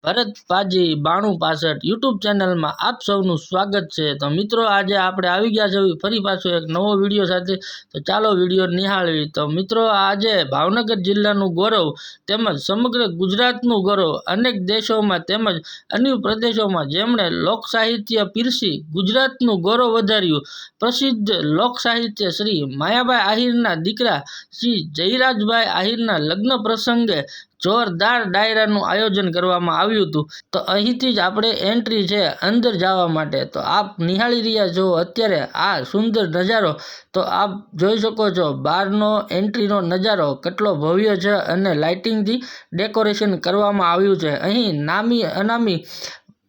ભરત પાજી 9265 YouTube ચેનલમાં આપ સૌનું સ્વાગત છે। તો મિત્રો આજે આપણે આવી ગયા છે ફરી પાછો એક નવો વિડીયો સાથે। તો ચાલો વિડીયો નિહાળવી। તો મિત્રો આજે ભાવનગર જિલ્લાનું ગૌરવ તેમજ સમગ્ર ગુજરાતનું ગૌરવ અનેક દેશોમાં તેમજ અન્ય પ્રદેશોમાં જેમણે લોક સાહિત્ય પીરસી ગુજરાતનું ગૌરવ વધાર્યું પ્રસિદ્ધ લોક સાહિત્ય શ્રી માયાભાઈ આહિરના દીકરા શ્રી જયરાજભાઈ આહિરના લગ્ન પ્રસંગે જોરદાર ડાયરાનું આયોજન કરવામાં આવ્યું હતું। તો અહીંથી જ આપણે એન્ટ્રી છે અંદર જવા માટે। તો આપ નિહાળી રહ્યા છો અત્યારે આ સુંદર નજારો। તો આપ જોઈ શકો છો બહારનો એન્ટ્રીનો નજારો કેટલો ભવ્ય છે અને લાઇટિંગથી ડેકોરેશન કરવામાં આવ્યું છે। અહીં નામી અનામી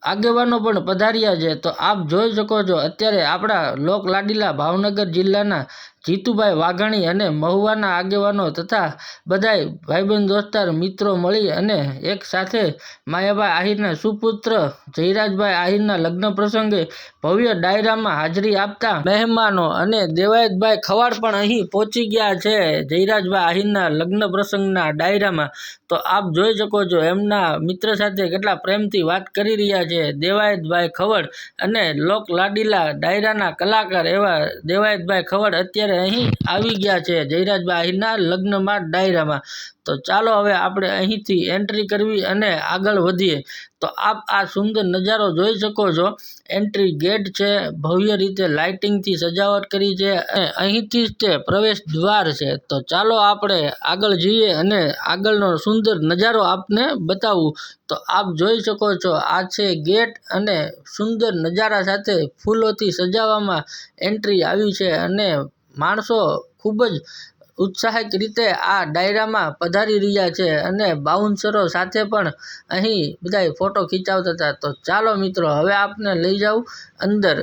આગેવાનો પણ પધાર્યા છે। તો આપ જોઈ શકો છો અત્યારે આપણા લોક લાડીલા ભાવનગર જિલ્લાના જીતુભાઈ વાઘાણી અને મહુવાના આગેવાનો તથા બધાય ભાઈબંધ દોસ્તાર મિત્રો મળી અને એક સાથે માયાભાઈ આહિરના સુપુત્ર જયરાજભાઈ આહિરના લગ્ન પ્રસંગે ભવ્ય ડાયરામાં હાજરી આપતા મહેમાનો અને દેવાયતભાઈ ખવાડ પણ અહીં પહોંચી ગયા છે જયરાજભાઈ આહિરના લગ્ન પ્રસંગના ડાયરામાં। તો આપ જોઈ શકો છો એમના મિત્ર સાથે કેટલા પ્રેમથી વાત કરી રહ્યા છે દેવાયતભાઈ ખવડ અને લોક લાડીલા ડાયરાના કલાકાર એવા દેવાયતભાઈ ખવડ અત્યારે અહીં આવી ગયા છે જયરાજભાઈ આહિરના લગ્નમાં ડાયરામાં। તો ચાલો હવે આપણે અહીંથી એન્ટ્રી કરવી અને આગળ વધીએ। તો આપ આ સુંદર નજારો જોઈ શકો છો। એન્ટ્રી ગેટ છે, ભવ્ય રીતે લાઇટિંગથી સજાવટ કરી છે અને અહીંથી જ તે પ્રવેશ દ્વાર છે। તો ચાલો આપણે આગળ જઈએ અને આગળનો સુંદર નજારો આપને બતાવું। તો આપ જોઈ શકો છો આ છે ગેટ અને સુંદર નજારા સાથે ફૂલોથી સજાવવામાં એન્ટ્રી આવી છે અને માણસો ખૂબ જ ઉત્સાહિત રીતે આ ડાયરામાં પધારી રહ્યા છે અને બાઉન્સરો સાથે પણ અહીં બધા ફોટો ખીચાવતા હતા। તો ચાલો મિત્રો હવે આપને લઈ જાઉં અંદર।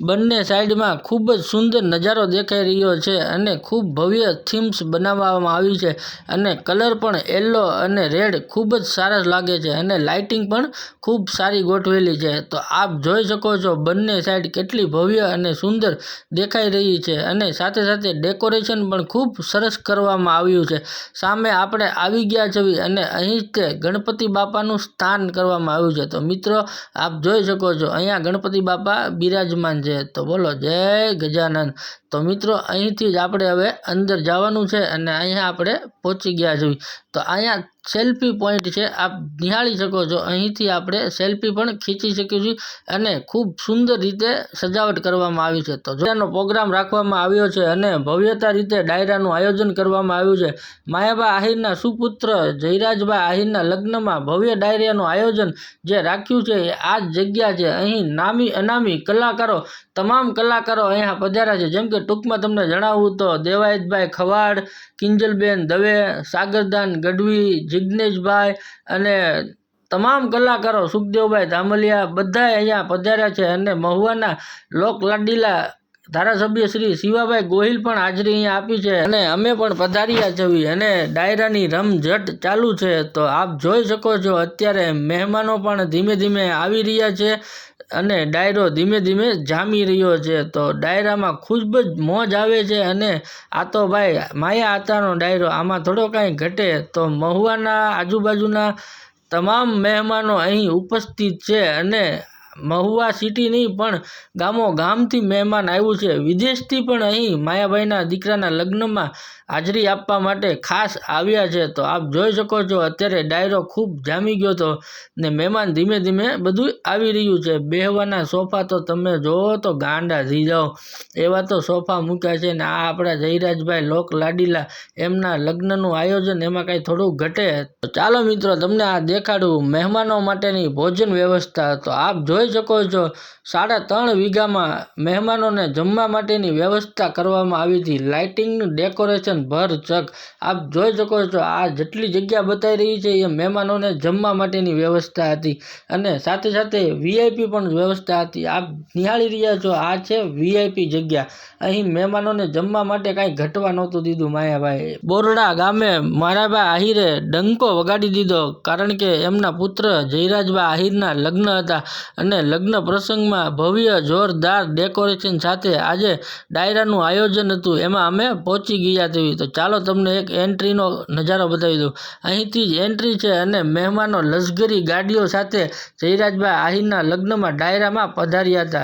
બંને સાઈડમાં ખૂબ જ સુંદર નજારો દેખાઈ રહ્યો છે અને ખૂબ ભવ્ય થીમ્સ બનાવવામાં આવી છે અને કલર પણ યલો અને રેડ ખૂબ જ સરસ લાગે છે અને લાઇટિંગ પણ ખૂબ સારી ગોઠવેલી છે। તો આપ જોઈ શકો છો બંને સાઈડ કેટલી ભવ્ય અને સુંદર દેખાઈ રહી છે અને સાથે સાથે ડેકોરેશન પણ ખૂબ સરસ કરવામાં આવ્યું છે। સામે આપણે આવી ગયા છે અને અહીં તે ગણપતિ બાપાનું સ્થાન કરવામાં આવ્યું છે। તો મિત્રો આપ જોઈ શકો છો અહીંયા ગણપતિ બાપા બિરાજમાન છે। તો બોલો જય ગજાનંદ। તો મિત્રો અહીંથી જ આપણે હવે અંદર જવાનું છે અને અહીંયા આપણે પહોંચી ગયા છીએ। તો અહીંયા સેલ્ફી પોઈન્ટ છે, આપ નિહાળી શકો છો। અહીંથી આપણે સેલ્ફી પણ ખીચી શકીએ છીએ અને ખૂબ સુંદર રીતે સજાવટ કરવામાં આવી છે। તો જોવાનો પ્રોગ્રામ રાખવામાં આવ્યો છે અને ભવ્યતા રીતે ડાયરાનું આયોજન કરવામાં આવ્યું છે। માયાભાઈ આહિરના સુપુત્ર જયરાજભાઈ આહિરના લગ્નમાં ભવ્ય ડાયરાનું આયોજન જે રાખ્યું છે આ જ જગ્યા છે। અહીં નામી અનામી કલાકારો તમામ કલાકારો અહીંયા પધાર્યા છે। જેમ કે ટૂંકમાં તમને જણાવું તો દેવાયતભાઈ ખવાડ, કિંજલબેન દવે, સાગરદાન ગઢવી, જિગ્નેશભાઈ અને તમામ કલાકારો સુખદેવભાઈ ધામલિયા બધા અહીંયા પધાર્યા છે અને મહુવાના લોક લાડીલા ધારાસભ્ય શ્રી શિવાભાઈ ગોહિલ પણ હાજરી અહીંયા આપી છે અને અમે પણ પધાર્યા છીએ અને ડાયરાની રમઝટ ચાલુ છે। તો આપ જોઈ શકો છો અત્યારે મહેમાનો પણ ધીમે ધીમે આવી રહ્યા છે અને ડાયરો ધીમે ધીમે જામી રહ્યો છે। તો ડાયરામાં ખૂબ જ મોજ આવે છે અને આ તો ભાઈ માયા આતાનો ડાયરો, આમાં થોડો કાંઈ ઘટે। તો મહુવાના આજુબાજુના તમામ મહેમાનો અહીં ઉપસ્થિત છે અને મહુવા સિટી નહીં પણ ગામો ગામથી મહેમાન આવ્યું છે, વિદેશથી પણ અહીં માયાભાઈના દીકરાના લગ્નમાં હાજરી આપવા માટે ખાસ આવ્યા છે। તો આપ જોઈ શકો છો અત્યારે ડાયરો ખૂબ જામી ગયો હતો ને મહેમાન ધીમે ધીમે બધું આવી રહ્યું છે। બેહવાના સોફા તો તમે જોવો તો ગાંડા થઈ જાઓ એવા તો સોફા મૂક્યા છે ને આ આપણા જયરાજભાઈ લોક લાડીલા એમના લગ્નનું આયોજન એમાં કાંઈ થોડું ઘટે। તો ચાલો મિત્રો તમને આ દેખાડું મહેમાનો માટેની ભોજન વ્યવસ્થા। તો આપ જોઈ શકો છો 3.5 વીઘામાં મહેમાનોને જમવા માટેની વ્યવસ્થા કરવામાં આવી હતી। લાઇટિંગનું ડેકોરેશન ભરચક આપ જોઈ શકો છો। આ જેટલી જગ્યા બતાવી રહી છે એ મહેમાનોને જમવા માટેની વ્યવસ્થા હતી અને સાથે સાથે વીઆઈપી પણ વ્યવસ્થા હતી। આપ નિહાળી રહ્યા છો આ છે વીઆઈપી જગ્યા। અહીં મહેમાનોને જમવા માટે કાંઈ ઘટવા નહોતું દીધું માયાભાઈ। બોરડા ગામે માયાભાઈ આહિરે ડંકો વગાડી દીધો કારણ કે એમના પુત્ર જયરાજભાઈ આહિરના લગ્ન હતા અને અને લગ્ન પ્રસંગમાં ભવ્ય જોરદાર ડેકોરેશન સાથે આજે ડાયરાનું આયોજન હતું, એમાં અમે પહોંચી ગયા તેવી. તો ચાલો તમને એક એન્ટ્રીનો નજારો બતાવી દઉં. અહીંથી જ એન્ટ્રી છે અને મહેમાનો લશ્કરી ગાડીઓ સાથે જયરાજભાઈ આહિરના લગ્નમાં ડાયરામાં પધાર્યા હતા.